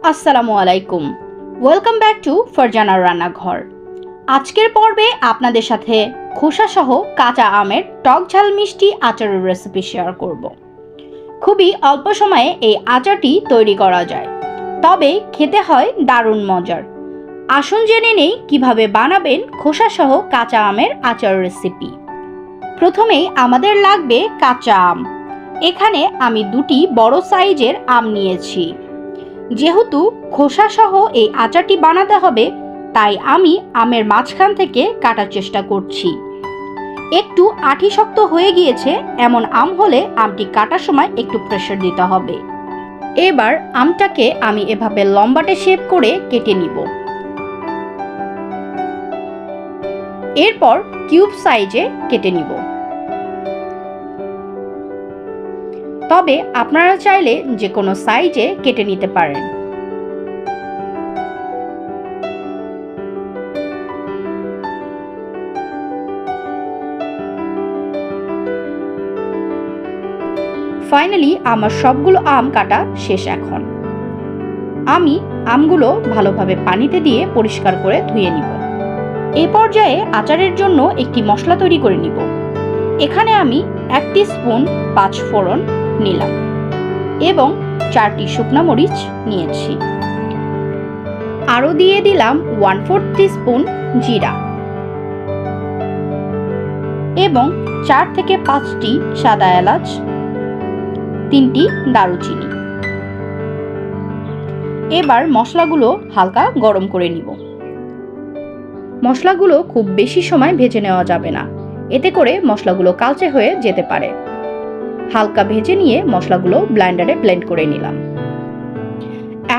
আসসালামু আলাইকুম। Welcome back to ফারজানার রান্নাঘর। আজকের পর্বে আপনাদের সাথে খোসা সহ কাঁচা আমের টক ঝাল মিষ্টি আচারের রেসিপি শেয়ার করব। খুবই অল্প সময়ে এই আচারটি তৈরি করা যায়, তবে খেতে হয় দারুণ মজার। আসুন জেনে নেই কিভাবে বানাবেন খোসা সহ কাঁচা আমের আচার রেসিপি। প্রথমেই আমাদের লাগবে কাঁচা আম। এখানে আমি দুটি বড় সাইজের আম নিয়েছি। যেহেতু খোসা সহ এই আচারটি বানাতে হবে, তাই আমি আমের মাঝখান থেকে কাটার চেষ্টা করছি। একটু আঁটি শক্ত হয়ে গিয়েছে এমন আম হলে আমটি কাটার সময় একটু প্রেসার দিতে হবে। এবার আমটাকে আমি এভাবে লম্বাটে শেপ করে কেটে নিব। এরপর কিউব সাইজে কেটে নিব। তবে আপনারা চাইলে যে কোনো সাইজে কেটে নিতে পারেন। ফাইনালি আমার সবগুলো আম কাটা শেষ। এখন আমি আমগুলো ভালোভাবে পানিতে দিয়ে পরিষ্কার করে ধুয়ে নিব। এই পর্যায়ে আচারের জন্য একটি মশলা তৈরি করে নিব। এখানে আমি 1 টিস্পুন 5 ফোড়ন নিলাম এবং 4টি শুকনো মরিচ নিয়েছি। আরও দিয়ে দিলাম 1/4 টিস্পুন জিরা এবং 4 থেকে 5টি সাদা এলাচ, 3টি দারুচিনি। এবার মশলাগুলো হালকা গরম করে নিব। মশলাগুলো খুব বেশি সময় ভেজে নেওয়া যাবে না, এতে করে মশলাগুলো কালচে হয়ে যেতে পারে। হালকা ভেজে নিয়ে মশলাগুলো ব্লেন্ডারে ব্লেন্ড করে নিলাম।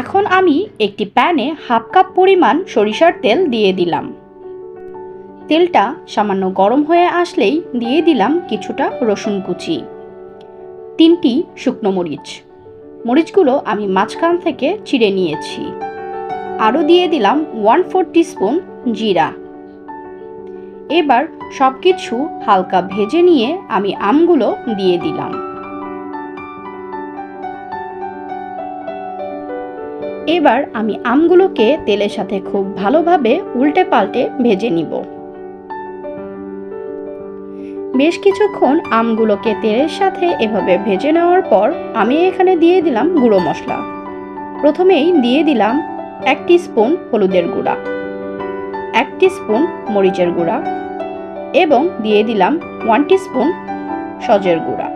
এখন আমি একটি প্যানে 1/2 কাপ পরিমাণ সরিষার তেল দিয়ে দিলাম। তেলটা সামান্য গরম হয়ে আসলেই দিয়ে দিলাম কিছুটা রসুন কুচি, 3টি শুকনো মরিচ। মরিচগুলো আমি মাঝখান থেকে চিড়ে নিয়েছি। আরও দিয়ে দিলাম 1/4 টিস্পুন জিরা। এবার সবকিছু হালকা ভেজে নিয়ে আমি আমগুলো দিয়ে দিলাম। এবার আমি আমগুলোকে তেলের সাথে খুব ভালোভাবে উল্টে পাল্টে ভেজে নিব। বেশ কিছুক্ষণ আমগুলোকে তেলের সাথে এভাবে ভেজে নেওয়ার পর আমি এখানে দিয়ে দিলাম গুঁড়ো মশলা। প্রথমেই দিয়ে দিলাম 1 টিস্পুন হলুদের গুঁড়া, 1 টিস্পুন মরিচের গুঁড়া এবং দিয়ে দিলাম 1 টিস্পুন সজের গুঁড়া।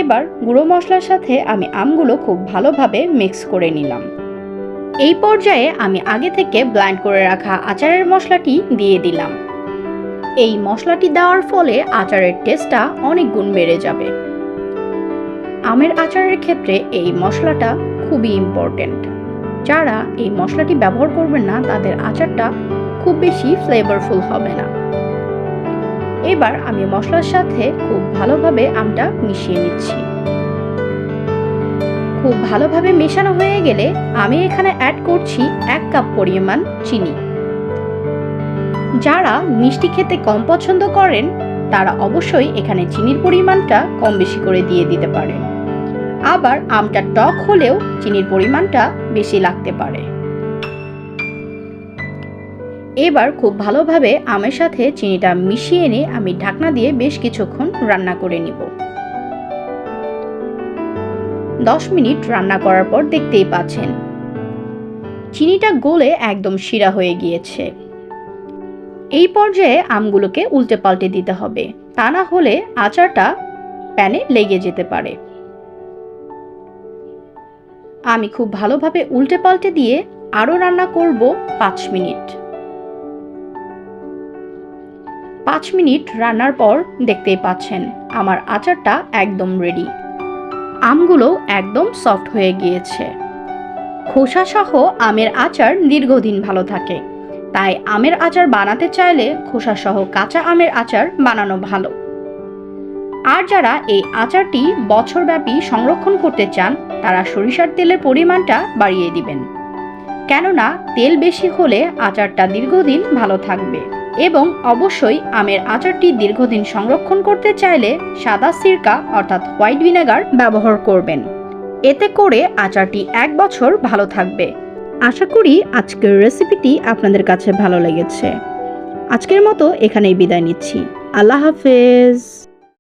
এবার গুঁড়ো মশলার সাথে আমি আমগুলো খুব ভালোভাবে মিক্স করে নিলাম। এই পর্যায়ে আমি আগে থেকে ব্লেন্ড করে রাখা আচারের মশলাটি দিয়ে দিলাম। এই মশলাটি দেওয়ার ফলে আচারের টেস্টটা অনেক গুণ বেড়ে যাবে। আমের আচারের ক্ষেত্রে এই মশলাটা খুবই ইম্পর্টেন্ট। যারা এই মশলাটি ব্যবহার করবেন না, তাদের আচারটা খুব বেশি ফ্লেভারফুল হবে না। এবার আমি মশলার সাথে খুব ভালোভাবে আমটা মিশিয়ে নিচ্ছি। খুব ভালোভাবে মেশানো হয়ে গেলে আমি এখানে অ্যাড করছি 1 কাপ পরিমাণ চিনি। যারা মিষ্টি খেতে কম পছন্দ করেন, তারা অবশ্যই এখানে চিনির পরিমাণটা কম বেশি করে দিয়ে দিতে পারেন। আবার আমটা টক হলেও চিনির পরিমাণটা বেশি লাগতে পারে। এবার খুব ভালোভাবে আমের সাথে চিনিটা মিশিয়ে নিয়ে আমি ঢাকনা দিয়ে বেশ কিছুক্ষণ রান্না করে নিব। 10 মিনিট রান্না করার পর দেখতেই পাচ্ছেন চিনিটা গলে একদম শিরা হয়ে গিয়েছে। এই পর্যায়ে আমগুলোকে উল্টে পাল্টে দিতে হবে, তা না হলে আচারটা প্যানে লেগে যেতে পারে। আমি খুব ভালোভাবে উল্টে পাল্টে দিয়ে আরও রান্না করব 5 মিনিট। 5 মিনিট রান্নার পর দেখতেই পাচ্ছেন আমার আচারটা একদম রেডি। আমগুলো একদম সফট হয়ে গিয়েছে। খোসা সহ আমের আচার দীর্ঘদিন ভালো থাকে, তাই আমের আচার বানাতে চাইলে খোসা সহ কাঁচা আমের আচার বানানো ভালো। আর যারা এই আচারটি বছরব্যাপী সংরক্ষণ করতে চান, তারা সরিষার তেলের পরিমাণটা বাড়িয়ে দিবেন, কেননা তেল বেশি হলে আচারটা দীর্ঘদিন ভালো থাকবে। এবং অবশ্যই আমের আচারটি দীর্ঘদিন সংরক্ষণ করতে চাইলে সাদা সিরকা অর্থাৎ হোয়াইট ভিনেগার ব্যবহার করবেন। এতে করে আচারটি 1 বছর ভালো থাকবে। আশা করি আজকের রেসিপিটি আপনাদের কাছে ভালো লেগেছে। আজকের মতো এখানেই বিদায় নিচ্ছি। আল্লাহ হাফেজ।